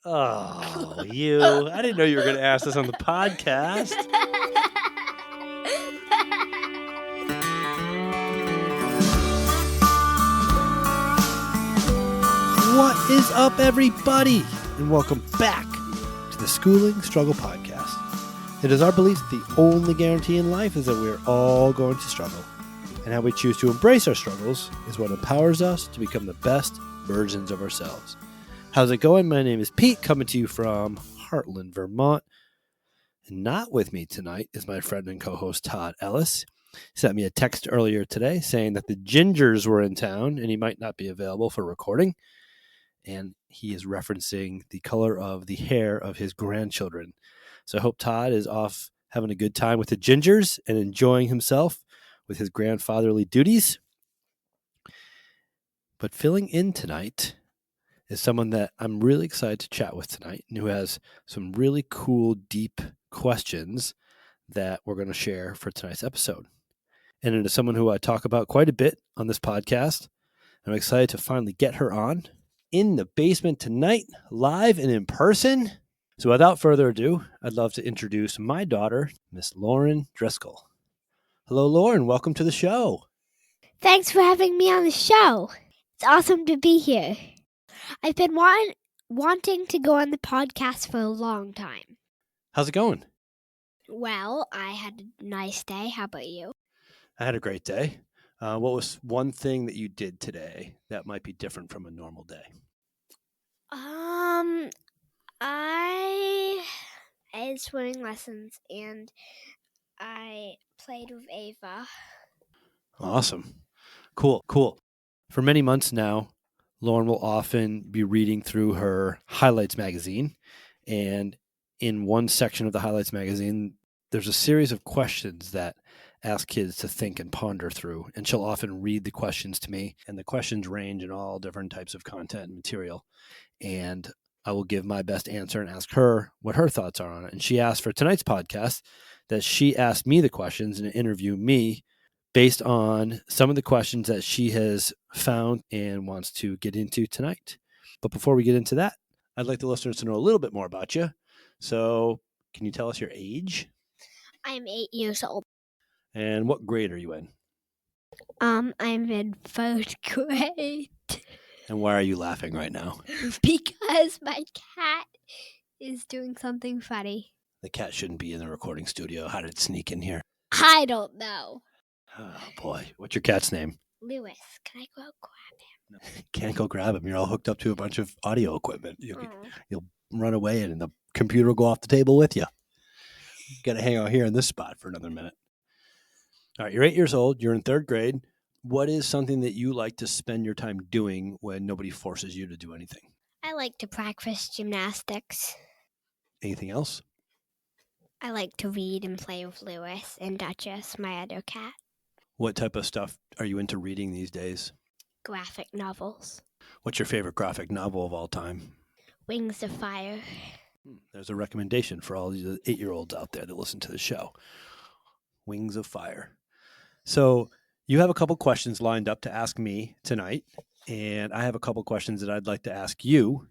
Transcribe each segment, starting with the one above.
Oh, you. I didn't know you were going to ask this on the podcast. What is up, everybody? And welcome back to the Schooling Struggle Podcast. It is our belief that the only guarantee in life is that we're all going to struggle. And how we choose to embrace our struggles is what empowers us to become the best versions of ourselves. How's it going? My name is Pete, coming to you from Heartland, Vermont. And not with me tonight is my friend and co-host Todd Ellis. He sent me a text earlier today saying that the Gingers were in town and he might not be available for recording. And he is referencing the color of the hair of his grandchildren. So I hope Todd is off having a good time with the Gingers and enjoying himself with his grandfatherly duties. But filling in tonight is someone that I'm really excited to chat with tonight and who has some really cool, deep questions that we're going to share for tonight's episode. And it is someone who I talk about quite a bit on this podcast. I'm excited to finally get her on in the basement tonight, live and in person. So without further ado, I'd love to introduce my daughter, Miss Lauren Driscoll. Hello, Lauren. Welcome to the show. Thanks for having me on the show. It's awesome to be here. I've been wanting to go on the podcast for a long time. How's it going? Well, I had a nice day. How about you? I had a great day. What was one thing that you did today that might be different from a normal day? I had swimming lessons and I played with Ava. Awesome. Cool. For many months now, Lauren will often be reading through her Highlights magazine. And in one section of the Highlights magazine, there's a series of questions that ask kids to think and ponder through. And she'll often read the questions to me. And the questions range in all different types of content and material. And I will give my best answer and ask her what her thoughts are on it. And she asked for tonight's podcast that she asked me the questions and interview me based on some of the questions that she has found and wants to get into tonight. But before we get into that, I'd like the listeners to know a little bit more about you. So can you tell us your age? I'm 8 years old. And what grade are you in? I'm in 3rd grade. And why are you laughing right now? Because my cat is doing something funny. The cat shouldn't be in the recording studio. How did it sneak in here? I don't know. Oh, boy. What's your cat's name? Lewis, can I go grab him? No, can't go grab him. You're all hooked up to a bunch of audio equipment. You'll run away and the computer will go off the table with you. You got to hang out here in this spot for another minute. All right, you're 8 years old. You're in 3rd grade. What is something that you like to spend your time doing when nobody forces you to do anything? I like to practice gymnastics. Anything else? I like to read and play with Lewis and Duchess, my other cat. What type of stuff are you into reading these days? Graphic novels. What's your favorite graphic novel of all time? Wings of Fire. There's a recommendation for all the 8-year-olds out there that listen to the show. Wings of Fire. So you have a couple questions lined up to ask me tonight, and I have a couple questions that I'd like to ask you.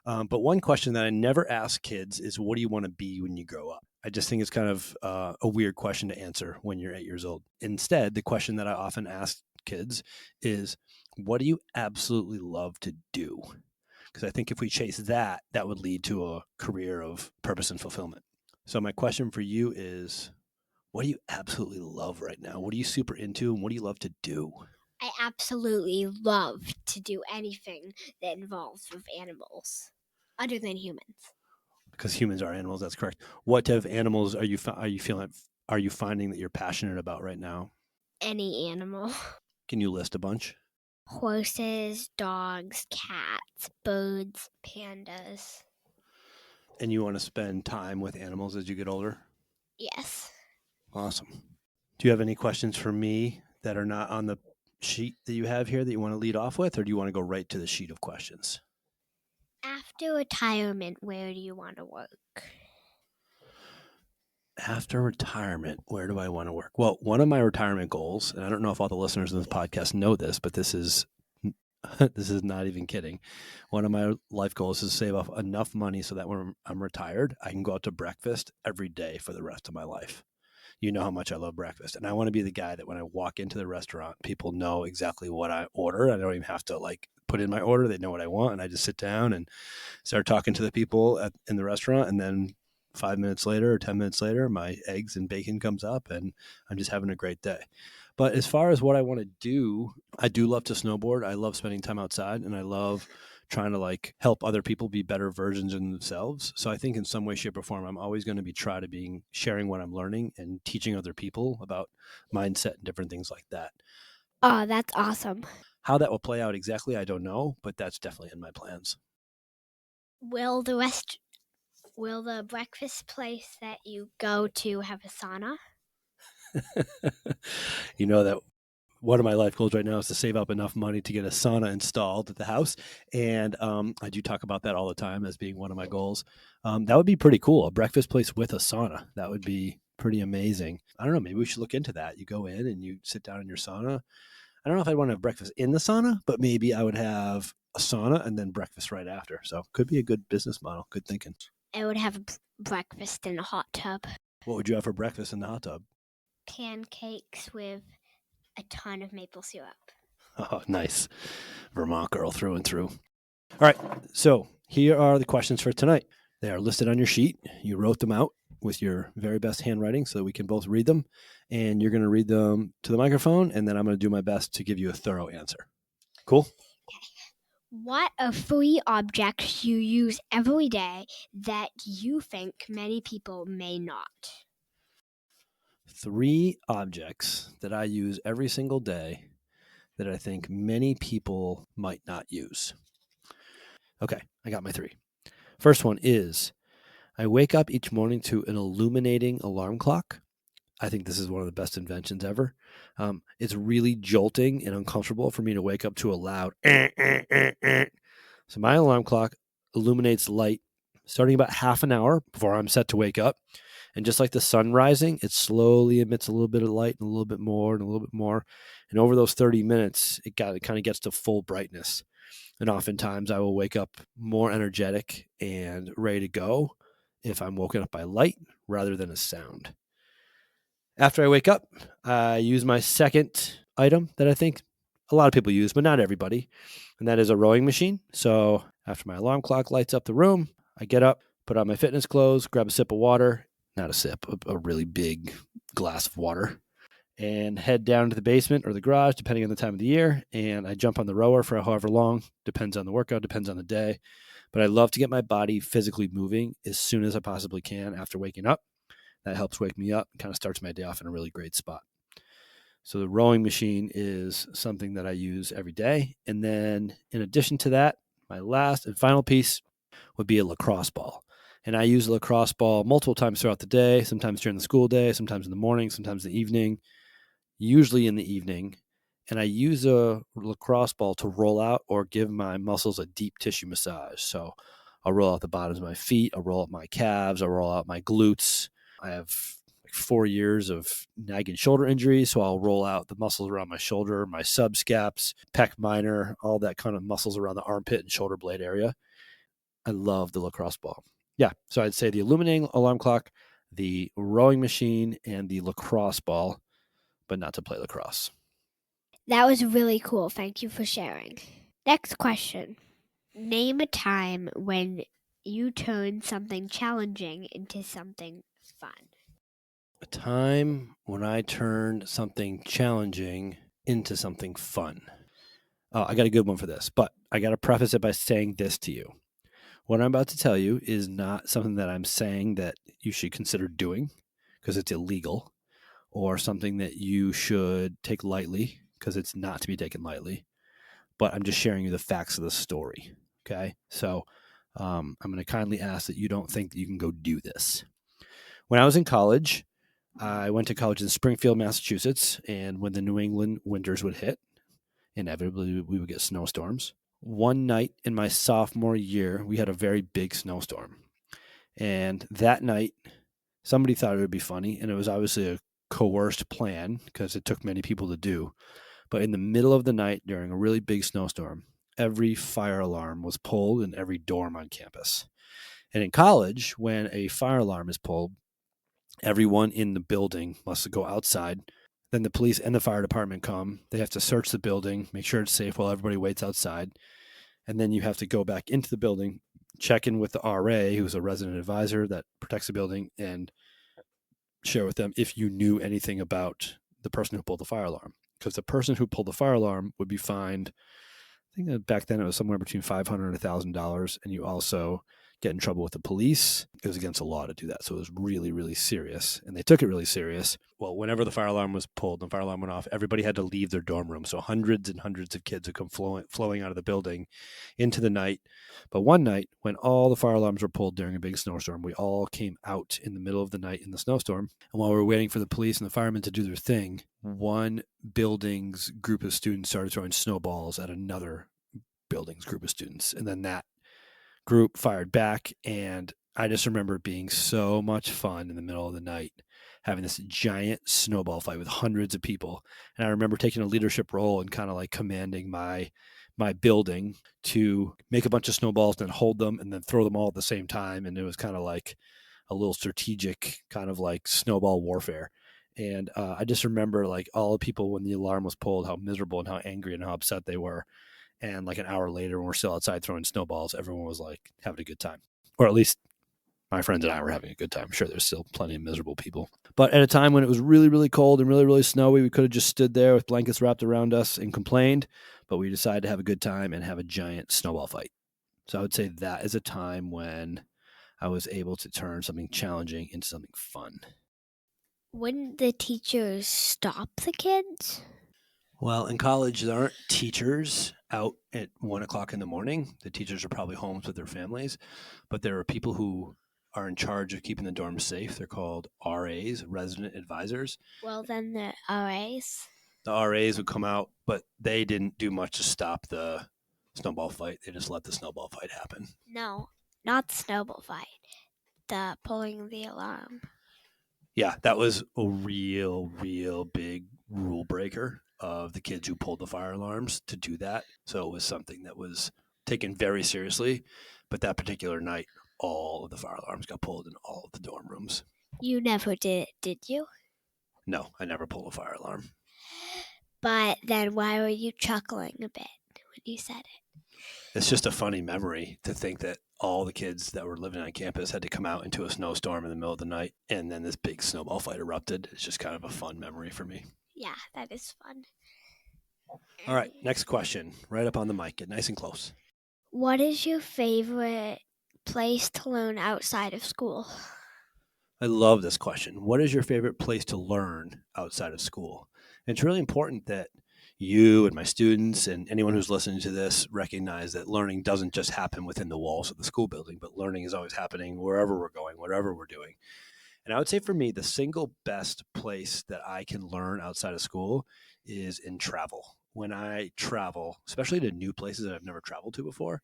But one question that I never ask kids is, what do you want to be when you grow up? I just think it's kind of a weird question to answer when you're 8 years old. Instead, the question that I often ask kids is, what do you absolutely love to do? Because I think if we chase that, that would lead to a career of purpose and fulfillment. So my question for you is, what do you absolutely love right now? What are you super into and what do you love to do? I absolutely love to do anything that involves with animals, other than humans. Because humans are animals, that's correct. What type of animals are you finding that you're passionate about right now? Any animal. Can you list a bunch? Horses, dogs, cats, birds, pandas. And you want to spend time with animals as you get older? Yes. Awesome. Do you have any questions for me that are not on the sheet that you have here that you want to lead off with, or do you want to go right to the sheet of questions? After retirement, where do you want to work? After retirement, where do I want to work? Well, one of my retirement goals, and I don't know if all the listeners in this podcast know this, but this is This is not even kidding. One of my life goals is to save up enough money so that when I'm retired, I can go out to breakfast every day for the rest of my life. You know how much I love breakfast. And I want to be the guy that when I walk into the restaurant, people know exactly what I order. I don't even have to like put in my order. They know what I want. And I just sit down and start talking to the people in the restaurant. And then 5 minutes later or 10 minutes later, my eggs and bacon comes up and I'm just having a great day. But as far as what I want to do, I do love to snowboard. I love spending time outside and I love trying to like help other people be better versions of themselves. So I think in some way, shape, or form, I'm always going to be try to being sharing what I'm learning and teaching other people about mindset and different things like that. Oh, that's awesome. How that will play out exactly, I don't know, but that's definitely in my plans. Will the breakfast place that you go to have a sauna? You know that one of my life goals right now is to save up enough money to get a sauna installed at the house. And I do talk about that all the time as being one of my goals. That would be pretty cool. A breakfast place with a sauna. That would be pretty amazing. I don't know. Maybe we should look into that. You go in and you sit down in your sauna. I don't know if I'd want to have breakfast in the sauna, but maybe I would have a sauna and then breakfast right after. So could be a good business model. Good thinking. I would have breakfast in a hot tub. What would you have for breakfast in the hot tub? Pancakes with a ton of maple syrup. Oh, nice. Vermont girl through and through. All right. So here are the questions for tonight. They are listed on your sheet. You wrote them out with your very best handwriting so that we can both read them. And you're going to read them to the microphone. And then I'm going to do my best to give you a thorough answer. Cool? What are 3 objects you use every day that you think many people may not? 3 objects that I use every single day that I think many people might not use. Okay, I got my 3. First one is I wake up each morning to an illuminating alarm clock. I think this is one of the best inventions ever. It's really jolting and uncomfortable for me to wake up to a loud So my alarm clock illuminates light starting about half an hour before I'm set to wake up. And just like the sun rising, it slowly emits a little bit of light and a little bit more and a little bit more. And over those 30 minutes, it kind of gets to full brightness. And oftentimes I will wake up more energetic and ready to go if I'm woken up by light rather than a sound. After I wake up, I use my second item that I think a lot of people use, but not everybody, and that is a rowing machine. So after my alarm clock lights up the room, I get up, put on my fitness clothes, grab a sip of water, not a sip, a really big glass of water, and head down to the basement or the garage, depending on the time of the year. And I jump on the rower for however long, depends on the workout, depends on the day. But I love to get my body physically moving as soon as I possibly can after waking up. That helps wake me up and kind of starts my day off in a really great spot. So the rowing machine is something that I use every day. And then in addition to that, my last and final piece would be a lacrosse ball. And I use a lacrosse ball multiple times throughout the day, sometimes during the school day, sometimes in the morning, sometimes in the evening, usually in the evening. And I use a lacrosse ball to roll out or give my muscles a deep tissue massage. So I'll roll out the bottoms of my feet, I'll roll out my calves, I'll roll out my glutes. I have 4 years of nagging shoulder injuries, so I'll roll out the muscles around my shoulder, my subscaps, pec minor, all that kind of muscles around the armpit and shoulder blade area. I love the lacrosse ball. Yeah, so I'd say the illuminating alarm clock, the rowing machine, and the lacrosse ball, but not to play lacrosse. That was really cool. Thank you for sharing. Next question. Name a time when you turned something challenging into something fun. A time when I turned something challenging into something fun. Oh, I got a good one for this, but I got to preface it by saying this to you. What I'm about to tell you is not something that I'm saying that you should consider doing because it's illegal, or something that you should take lightly because it's not to be taken lightly. But I'm just sharing you the facts of the story. Okay. So I'm going to kindly ask that you don't think that you can go do this. When I was in college, I went to college in Springfield, Massachusetts. And when the New England winters would hit, inevitably we would get snowstorms. One night in my sophomore year, we had a very big snowstorm. And that night, somebody thought it would be funny. And it was obviously a coerced plan because it took many people to do. But in the middle of the night during a really big snowstorm, every fire alarm was pulled in every dorm on campus. And in college, when a fire alarm is pulled, everyone in the building must go outside. Then the police and the fire department come. They have to search the building, make sure it's safe while everybody waits outside. And then you have to go back into the building, check in with the RA, who's a resident advisor that protects the building, and share with them if you knew anything about the person who pulled the fire alarm. Because the person who pulled the fire alarm would be fined, I think that back then it was somewhere between $500 and $1,000, and you also get in trouble with the police. It was against the law to do that. So it was really, really serious. And they took it really serious. Well, whenever the fire alarm was pulled and the fire alarm went off, everybody had to leave their dorm room. So hundreds and hundreds of kids would come flowing out of the building into the night. But one night, when all the fire alarms were pulled during a big snowstorm, we all came out in the middle of the night in the snowstorm. And while we were waiting for the police and the firemen to do their thing, one building's group of students started throwing snowballs at another building's group of students. And then that group fired back, and I just remember it being so much fun in the middle of the night, having this giant snowball fight with hundreds of people. And I remember taking a leadership role and kind of like commanding my building to make a bunch of snowballs and then hold them and then throw them all at the same time. And it was kind of like a little strategic kind of like snowball warfare. And I just remember like all the people when the alarm was pulled, how miserable and how angry and how upset they were. And like an hour later, when we're still outside throwing snowballs, everyone was like having a good time. Or at least my friends and I were having a good time. I'm sure there's still plenty of miserable people. But at a time when it was really, really cold and really, really snowy, we could have just stood there with blankets wrapped around us and complained. But we decided to have a good time and have a giant snowball fight. So I would say that is a time when I was able to turn something challenging into something fun. Wouldn't the teachers stop the kids? Well, in college, there aren't teachers out at 1 o'clock in the morning. The teachers are probably homes with their families, but there are people who are in charge of keeping the dorms safe. They're called RAs, resident advisors. Well, then the RAs. The RAs would come out, but they didn't do much to stop the snowball fight. They just let the snowball fight happen. No, not the snowball fight. The pulling the alarm. Yeah, that was a real, real big rule breaker of the kids who pulled the fire alarms to do that. So it was something that was taken very seriously. But that particular night, all of the fire alarms got pulled in all of the dorm rooms. You never did you? No, I never pulled a fire alarm. But then why were you chuckling a bit when you said it? It's just a funny memory to think that all the kids that were living on campus had to come out into a snowstorm in the middle of the night, and then this big snowball fight erupted. It's just kind of a fun memory for me. Yeah, that is fun. All right, next question. Right up on the mic. Get nice and close. What is your favorite place to learn outside of school? I love this question. What is your favorite place to learn outside of school? And it's really important that you and my students and anyone who's listening to this recognize that learning doesn't just happen within the walls of the school building, but learning is always happening wherever we're going, whatever we're doing. And I would say for me, the single best place that I can learn outside of school is in travel. When I travel, especially to new places that I've never traveled to before,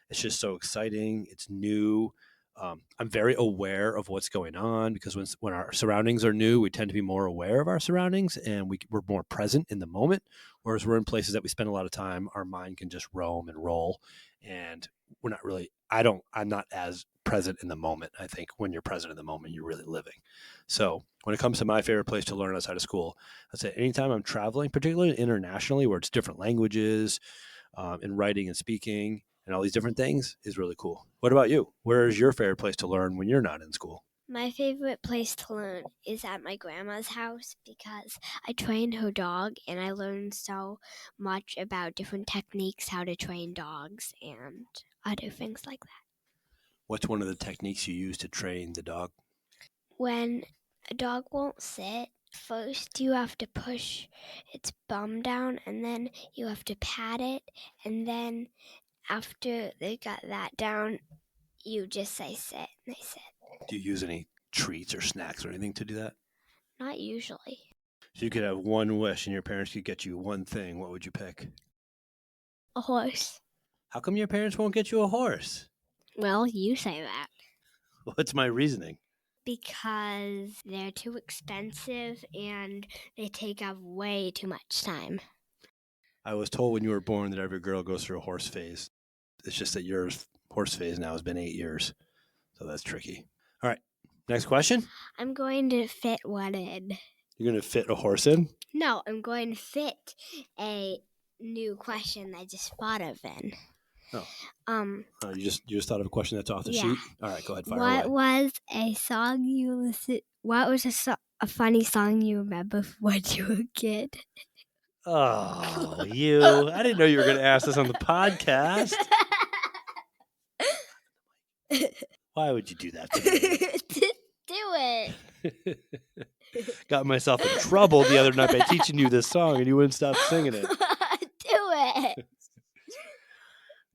it's just so exciting. It's new. I'm very aware of what's going on because when our surroundings are new, we tend to be more aware of our surroundings and we're more present in the moment. Whereas we're in places that we spend a lot of time, our mind can just roam and roll. And we're not really, I'm not as present in the moment. I think when you're present in the moment, you're really living. So when it comes to my favorite place to learn outside of school, I'd say anytime I'm traveling, particularly internationally where it's different languages and writing and speaking, and all these different things is really cool. What about you? Where is your favorite place to learn when you're not in school? My favorite place to learn is at my grandma's house because I train her dog and I learned so much about different techniques, how to train dogs and other things like that. What's one of the techniques you use to train the dog? When a dog won't sit, first you have to push its bum down and then you have to pat it, and then after they got that down, you just say sit and they sit. Do you use any treats or snacks or anything to do that? Not usually. If you could have one wish and your parents could get you one thing, what would you pick? A horse. How come your parents won't get you a horse? Well, you say that. What's my reasoning? Because they're too expensive and they take up way too much time. I was told when you were born that every girl goes through a horse phase. It's just that your horse phase now has been 8 years. So that's tricky. All right. Next question. I'm going to fit one in. You're going to fit a horse in? No, I'm going to fit a new question I just thought of in. Oh. You just thought of a question that's off the Yeah. sheet? All right, go ahead, fire What away. was a song you listen? What was a funny song you remember when you were a kid? Oh, you. I didn't know you were going to ask this on the podcast. Why would you do that to me? Do it. Got myself in trouble the other night by teaching you this song and you wouldn't stop singing it. Do it.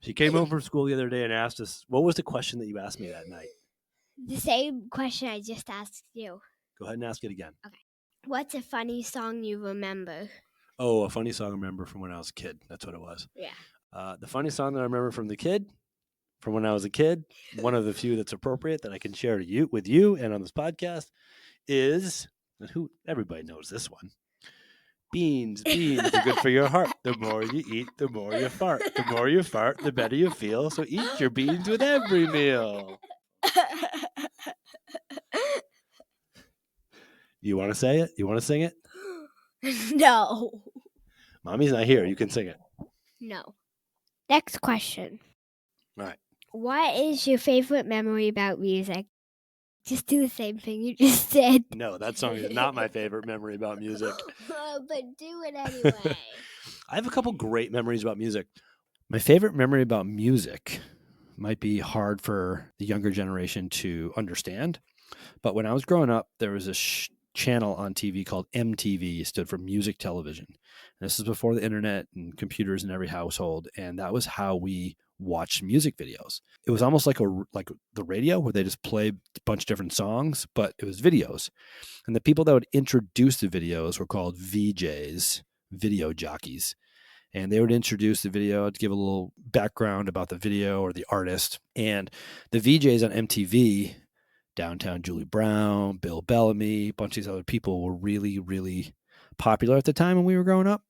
She came home from school the other day and asked us, what was the question that you asked me that night? The same question I just asked you. Go ahead and ask it again. Okay. What's a funny song you remember? Oh, a funny song I remember from when I was a kid. That's what it was. Yeah. The funny song that I remember from when I was a kid, one of the few that's appropriate that I can share with you and on this podcast is, everybody knows this one. Beans are good for your heart. The more you eat, the more you fart. The more you fart, the better you feel. So eat your beans with every meal. You want to say it? You want to sing it? No. Mommy's not here. You can sing it. No. Next question. All right. What is your favorite memory about music? Just do the same thing you just did. No, that song is not my favorite memory about music. But do it anyway. I have a couple great memories about music. My favorite memory about music might be hard for the younger generation to understand. But when I was growing up, there was a channel on TV called MTV, stood for Music Television. And this is before the internet and computers in every household. And that was how we watched music videos. It was almost like the radio where they just play a bunch of different songs, but it was videos. And the people that would introduce the videos were called VJs, video jockeys. And they would introduce the video to give a little background about the video or the artist. And the VJs on MTV, Downtown Julie Brown, Bill Bellamy, a bunch of these other people were really, really popular at the time when we were growing up.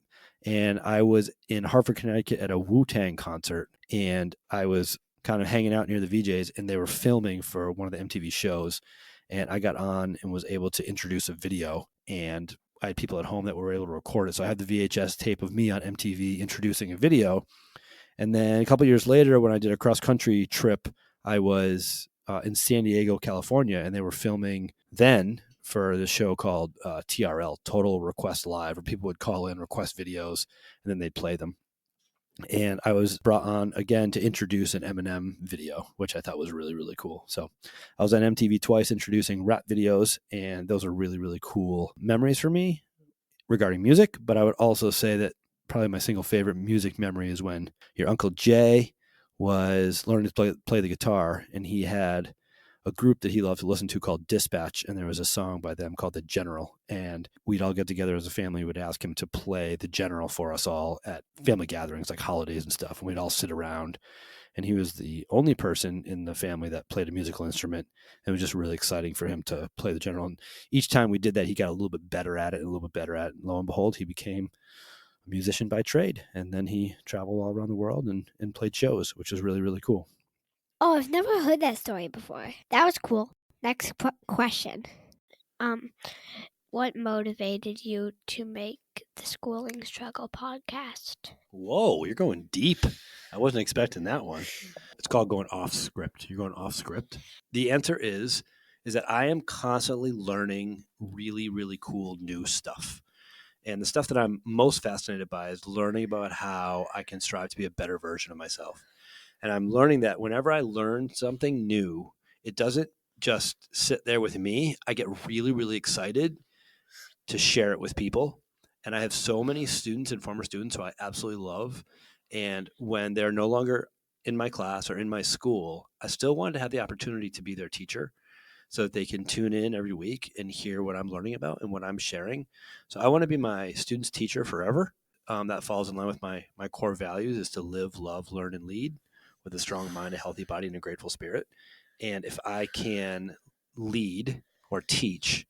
And I was in Hartford, Connecticut at a Wu-Tang concert, and I was kind of hanging out near the VJs, and they were filming for one of the MTV shows. And I got on and was able to introduce a video, and I had people at home that were able to record it. So I had the VHS tape of me on MTV introducing a video. And then a couple of years later, when I did a cross-country trip, I was in San Diego, California, and they were filming then for the show called TRL, Total Request Live, where people would call in, request videos, and then they'd play them. And I was brought on again to introduce an Eminem video, which I thought was really, really cool. So I was on MTV twice introducing rap videos, and those are really, really cool memories for me regarding music. But I would also say that probably my single favorite music memory is when your Uncle Jay was learning to play the guitar, and he had a group that he loved to listen to called Dispatch, and there was a song by them called The General, and we'd all get together as a family. We'd ask him to play The General for us all at family gatherings like holidays and stuff, and we'd all sit around, and he was the only person in the family that played a musical instrument. It was just really exciting for him to play The General, and each time we did that, he got a little bit better at it and a little bit better at it, and lo and behold, he became a musician by trade, and then he traveled all around the world and played shows, which was really, really cool. Oh, I've never heard that story before. That was cool. Next question. What motivated you to make the Schooling Struggle podcast? Whoa, you're going deep. I wasn't expecting that one. It's called going off script. You're going off script. The answer is that I am constantly learning really, really cool new stuff. And the stuff that I'm most fascinated by is learning about how I can strive to be a better version of myself. And I'm learning that whenever I learn something new, it doesn't just sit there with me. I get really, really excited to share it with people. And I have so many students and former students who I absolutely love. And when they're no longer in my class or in my school, I still wanted to have the opportunity to be their teacher so that they can tune in every week and hear what I'm learning about and what I'm sharing. So I want to be my students' teacher forever. That falls in line with my core values is to live, love, learn, and lead with a strong mind, a healthy body, and a grateful spirit. And if I can lead or teach,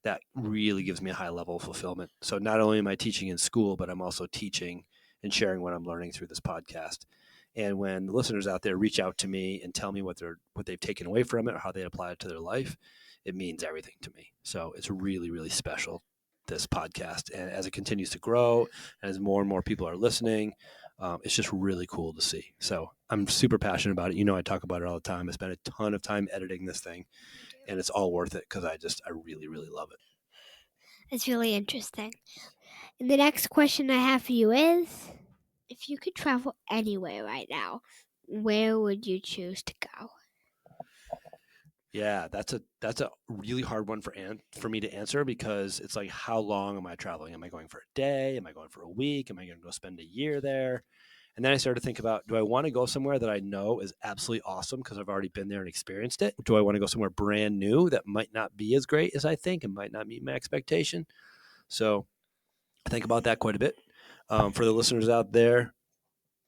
that really gives me a high level of fulfillment. So not only am I teaching in school, but I'm also teaching and sharing what I'm learning through this podcast. And when the listeners out there reach out to me and tell me what they've taken away from it or how they apply it to their life, it means everything to me. So it's really, really special, this podcast. And as it continues to grow, and as more and more people are listening, it's just really cool to see. So I'm super passionate about it. You know, I talk about it all the time. I spend a ton of time editing this thing, and it's all worth it because I really, really love it. It's really interesting. And the next question I have for you is, if you could travel anywhere right now, where would you choose to go? Yeah, that's a really hard one for me to answer, because it's like, how long am I traveling? Am I going for a day? Am I going for a week? Am I going to go spend a year there? And then I started to think about, do I want to go somewhere that I know is absolutely awesome because I've already been there and experienced it? Do I want to go somewhere brand new that might not be as great as I think and might not meet my expectation? So I think about that quite a bit. For the listeners out there,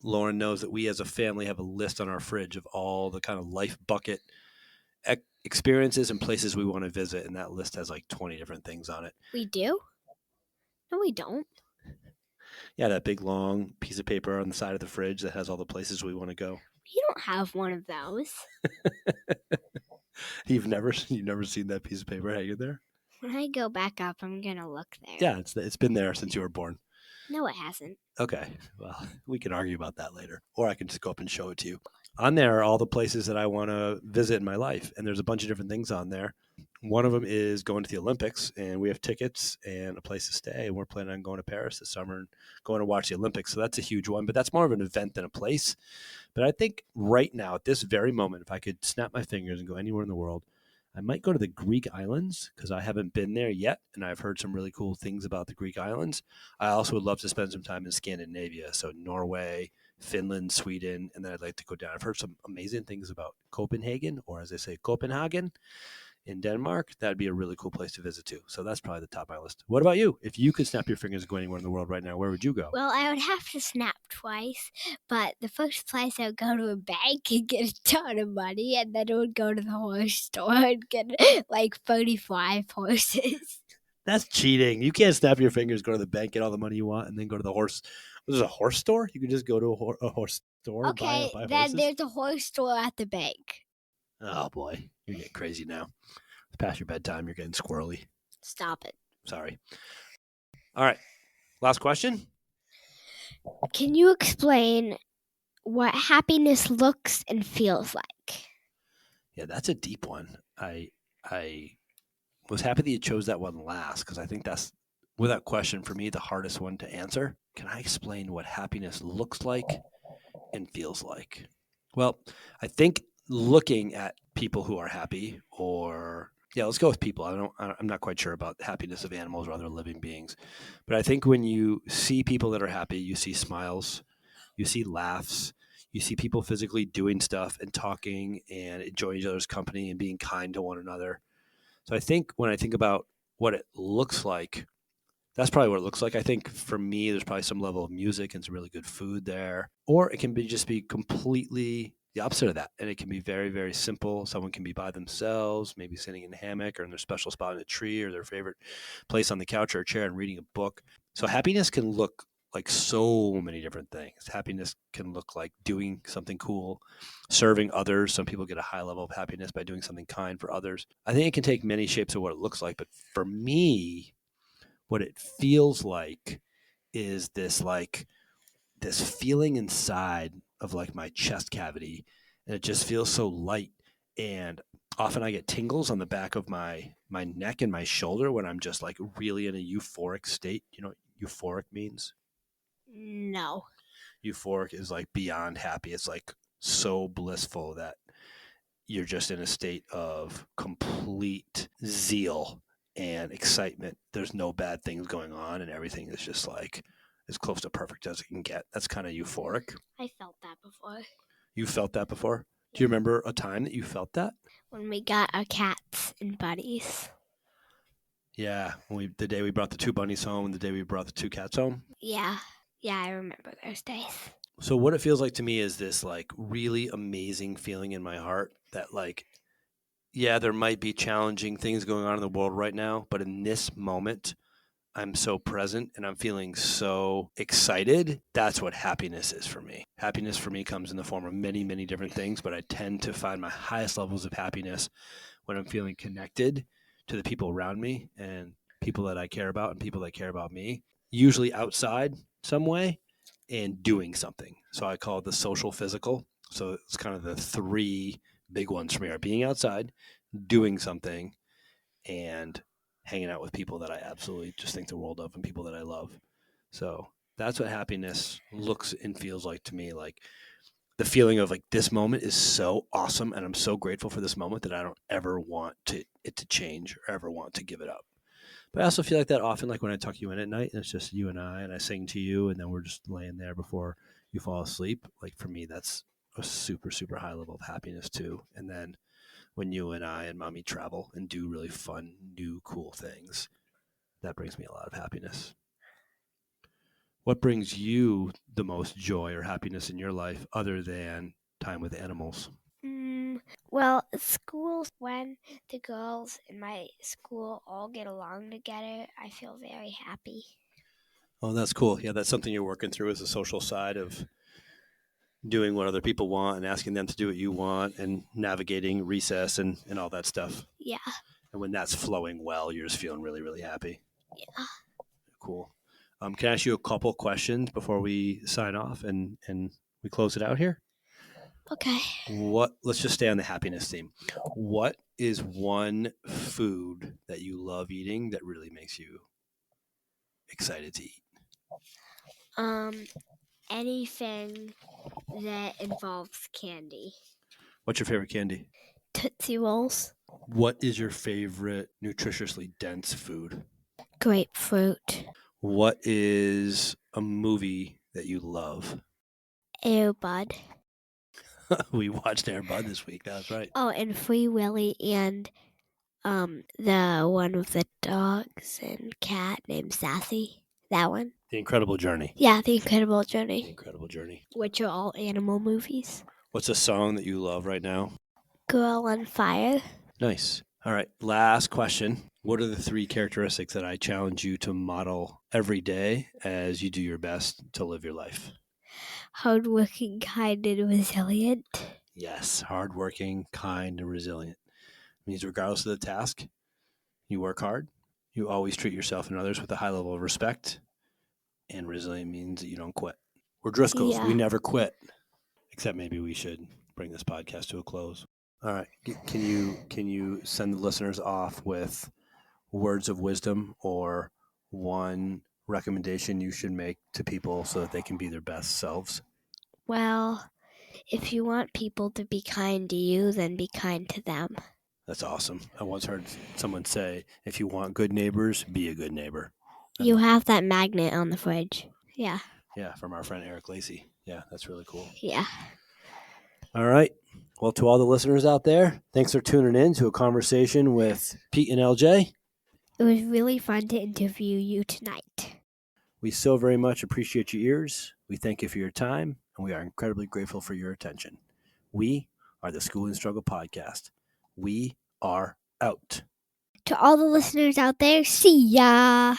Lauren knows that we as a family have a list on our fridge of all the kind of life bucket experiences and places we want to visit. And that list has like 20 different things on it. We do? No, we don't. Yeah, that big long piece of paper on the side of the fridge that has all the places we want to go. You don't have one of those. You've never seen that piece of paper hanging there? When I go back up, I'm going to look there. Yeah, it's been there since you were born. No, it hasn't. Okay, well, we can argue about that later, or I can just go up and show it to you. On there are all the places that I want to visit in my life, and there's a bunch of different things on there. One of them is going to the Olympics, and we have tickets and a place to stay, and we're planning on going to Paris this summer and going to watch the Olympics. So that's a huge one, but that's more of an event than a place. But I think right now, at this very moment, if I could snap my fingers and go anywhere in the world, I might go to the Greek islands, because I haven't been there yet, and I've heard some really cool things about the Greek islands. I also would love to spend some time in Scandinavia, so Norway, Finland, Sweden, and then I'd like to go down. I've heard some amazing things about Copenhagen, or as they say, Copenhagen in Denmark. That'd be a really cool place to visit too. So that's probably the top of my list. What about you? If you could snap your fingers and go anywhere in the world right now, where would you go? Well, I would have to snap twice, but the first place I would go to a bank and get a ton of money, and then I would go to the horse store and get like 35 horses. That's cheating. You can't snap your fingers, go to the bank, get all the money you want, and then go to the horse. There's a horse store? You can just go to a horse store and buy Okay, then horses? there's a horse store at the bank. Oh, boy. You're getting crazy now. It's past your bedtime. You're getting squirrely. Stop it. Sorry. All right. Last question. Can you explain what happiness looks and feels like? Yeah, that's a deep one. I was happy that you chose that one last, because I think that's, without question, for me, the hardest one to answer. Can I explain what happiness looks like and feels like? Well, I think looking at people who are happy, or let's go with people. I'm not quite sure about the happiness of animals or other living beings, but I think when you see people that are happy, you see smiles, you see laughs, you see people physically doing stuff and talking and enjoying each other's company and being kind to one another. So I think when I think about what it looks like, that's probably what it looks like. I think for me, there's probably some level of music and some really good food there. Or it can be just be completely the opposite of that. And it can be very, very simple. Someone can be by themselves, maybe sitting in a hammock or in their special spot in a tree or their favorite place on the couch or a chair and reading a book. So happiness can look like so many different things. Happiness can look like doing something cool, serving others. Some people get a high level of happiness by doing something kind for others. I think it can take many shapes of what it looks like. But for me, what it feels like is this feeling inside of like my chest cavity, and it just feels so light. And often I get tingles on the back of my neck and my shoulder when I'm just like really in a euphoric state. You know what euphoric means? No. Euphoric is like beyond happy. It's like so blissful that you're just in a state of complete zeal and excitement. There's no bad things going on, and everything is just like as close to perfect as it can get. That's kind of euphoric. I felt that before. You felt that before? Do you remember a time that you felt that? When we got our cats and buddies. Yeah, the day we brought the 2 bunnies home and the day we brought the 2 cats home. Yeah, I remember those days. So what it feels like to me is this like really amazing feeling in my heart that like, yeah, there might be challenging things going on in the world right now, but in this moment, I'm so present and I'm feeling so excited, that's what happiness is for me. Happiness for me comes in the form of many, many different things, but I tend to find my highest levels of happiness when I'm feeling connected to the people around me and people that I care about and people that care about me, usually outside some way and doing something. So I call it the social physical. So it's kind of the three big ones for me are being outside, doing something, and hanging out with people that I absolutely just think the world of and people that I love. So that's what happiness looks and feels like to me. Like the feeling of like this moment is so awesome and I'm so grateful for this moment that I don't ever want it to change or ever want to give it up. But I also feel like that often, like when I tuck you in at night and it's just you and I sing to you and then we're just laying there before you fall asleep. Like for me, that's a super, super high level of happiness too. And then when you and I and mommy travel and do really fun, new, cool things, that brings me a lot of happiness. What brings you the most joy or happiness in your life other than time with animals? Well, schools, when the girls in my school all get along together, I feel very happy. Oh, that's cool. Yeah, that's something you're working through is the social side of doing what other people want and asking them to do what you want and navigating recess and all that stuff. Yeah. And when that's flowing well, you're just feeling really, really happy. Yeah. Cool. Can I ask you a couple questions before we sign off and we close it out here? Okay. Let's just stay on the happiness theme. What is one food that you love eating that really makes you excited to eat? Anything that involves candy. What's your favorite candy? Tootsie Rolls. What is your favorite nutritiously dense food? Grapefruit. What is a movie that you love? Air Bud. We watched Air Bud this week. That's right. Oh, and Free Willy and the one with the dogs and cat named Sassy. That one. The Incredible Journey. Yeah, The Incredible The Journey. Incredible Journey. Which are all animal movies. What's a song that you love right now? Girl on Fire. Nice. All right. Last question. What are the three characteristics that I challenge you to model every day as you do your best to live your life? Hardworking, kind, and resilient. Yes. Hardworking, kind, and resilient. It means regardless of the task, you work hard. You always treat yourself and others with a high level of respect. And resilient means that you don't quit. We're Driscolls. Yeah. We never quit. Except maybe we should bring this podcast to a close. All right. Can you send the listeners off with words of wisdom or one recommendation you should make to people so that they can be their best selves? Well, if you want people to be kind to you, then be kind to them. That's awesome. I once heard someone say, if you want good neighbors, be a good neighbor. You have that magnet on the fridge. Yeah. Yeah, from our friend Eric Lacey. Yeah, that's really cool. Yeah. All right. Well, to all the listeners out there, thanks for tuning in to a conversation with Pete and LJ. It was really fun to interview you tonight. We so very much appreciate your ears. We thank you for your time, and we are incredibly grateful for your attention. We are the School and Struggle Podcast. We are out. To all the listeners out there, see ya!